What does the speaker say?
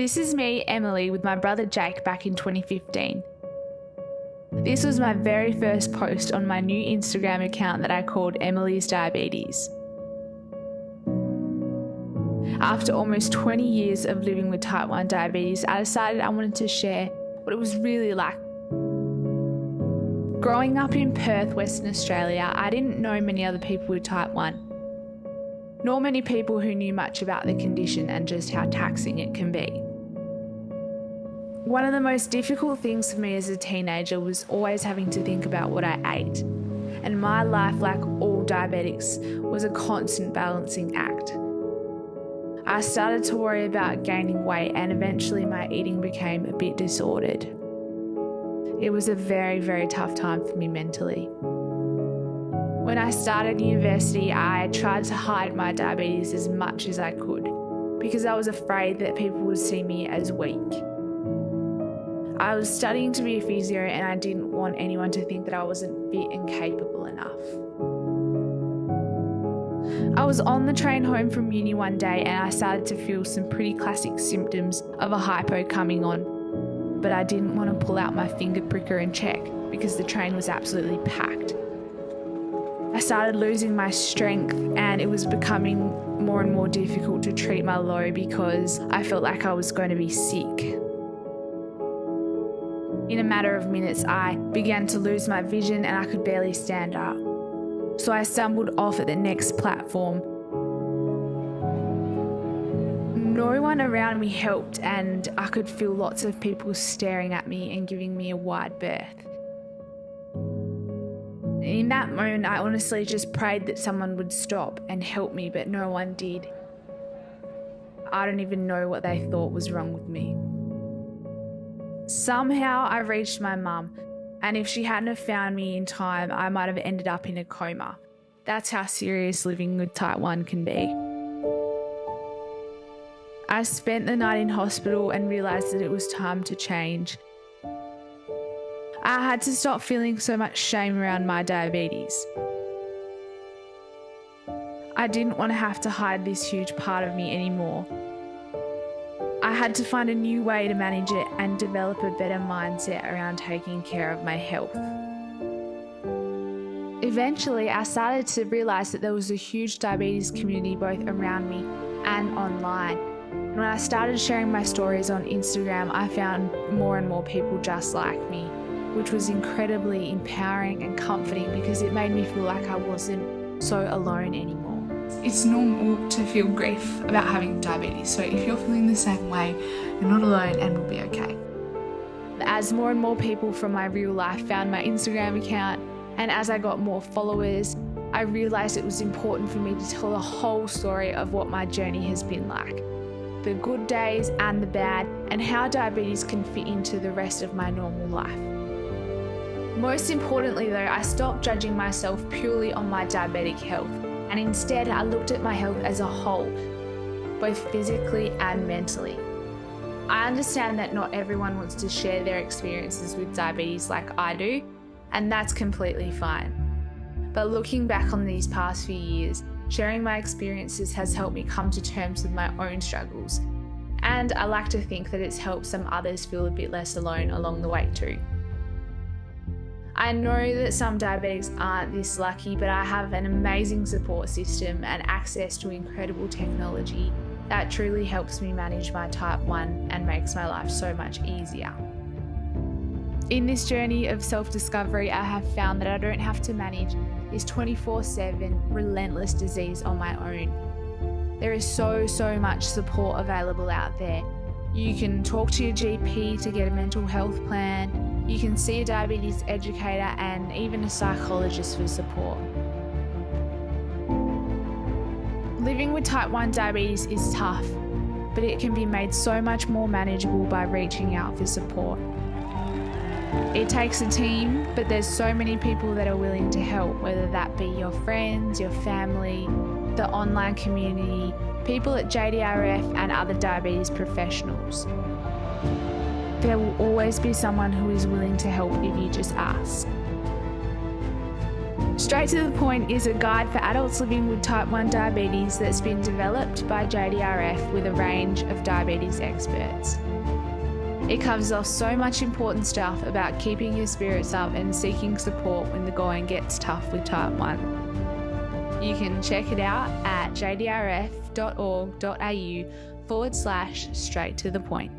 This is me, Emily, with my brother Jake back in 2015. This was my very first post on my new Instagram account that I called Emily's Diabetes. After almost 20 years of living with type 1 diabetes, I decided I wanted to share what it was really like. Growing up in Perth, Western Australia, I didn't know many other people with type 1, nor many people who knew much about the condition and just how taxing it can be. One of the most difficult things for me as a teenager was always having to think about what I ate. And my life, like all diabetics, was a constant balancing act. I started to worry about gaining weight, and eventually my eating became a bit disordered. It was a very, very tough time for me mentally. When I started university, I tried to hide my diabetes as much as I could because I was afraid that people would see me as weak. I was studying to be a physio and I didn't want anyone to think that I wasn't fit and capable enough. I was on the train home from uni one day and I started to feel some pretty classic symptoms of a hypo coming on, but I didn't want to pull out my finger pricker and check because the train was absolutely packed. I started losing my strength and it was becoming more and more difficult to treat my low because I felt like I was going to be sick. In a matter of minutes, I began to lose my vision and I could barely stand up. So I stumbled off at the next platform. No one around me helped and I could feel lots of people staring at me and giving me a wide berth. In that moment, I honestly just prayed that someone would stop and help me, but no one did. I don't even know what they thought was wrong with me. Somehow I reached my mum, and if she hadn't have found me in time, I might have ended up in a coma. That's how serious living with type 1 can be. I spent the night in hospital and realised that it was time to change. I had to stop feeling so much shame around my diabetes. I didn't want to have to hide this huge part of me anymore. I had to find a new way to manage it and develop a better mindset around taking care of my health. Eventually, I started to realise that there was a huge diabetes community both around me and online. And when I started sharing my stories on Instagram, I found more and more people just like me, which was incredibly empowering and comforting because it made me feel like I wasn't so alone anymore. It's normal to feel grief about having diabetes, so if you're feeling the same way, you're not alone and we'll be okay. As more and more people from my real life found my Instagram account, and as I got more followers, I realised it was important for me to tell the whole story of what my journey has been like. The good days and the bad, and how diabetes can fit into the rest of my normal life. Most importantly though, I stopped judging myself purely on my diabetic health. And instead, I looked at my health as a whole, both physically and mentally. I understand that not everyone wants to share their experiences with diabetes like I do, and that's completely fine. But looking back on these past few years, sharing my experiences has helped me come to terms with my own struggles. And I like to think that it's helped some others feel a bit less alone along the way too. I know that some diabetics aren't this lucky, but I have an amazing support system and access to incredible technology that truly helps me manage my type 1 and makes my life so much easier. In this journey of self-discovery, I have found that I don't have to manage this 24/7 relentless disease on my own. There is so much support available out there. You can talk to your GP to get a mental health plan. You can see a diabetes educator and even a psychologist for support. Living with type 1 diabetes is tough, but it can be made so much more manageable by reaching out for support. It takes a team, but there's so many people that are willing to help, whether that be your friends, your family, the online community, people at JDRF and other diabetes professionals. There will always be someone who is willing to help if you just ask. Straight to the Point is a guide for adults living with type 1 diabetes that's been developed by JDRF with a range of diabetes experts. It covers off so much important stuff about keeping your spirits up and seeking support when the going gets tough with type 1. You can check it out at jdrf.org.au/straight to the point.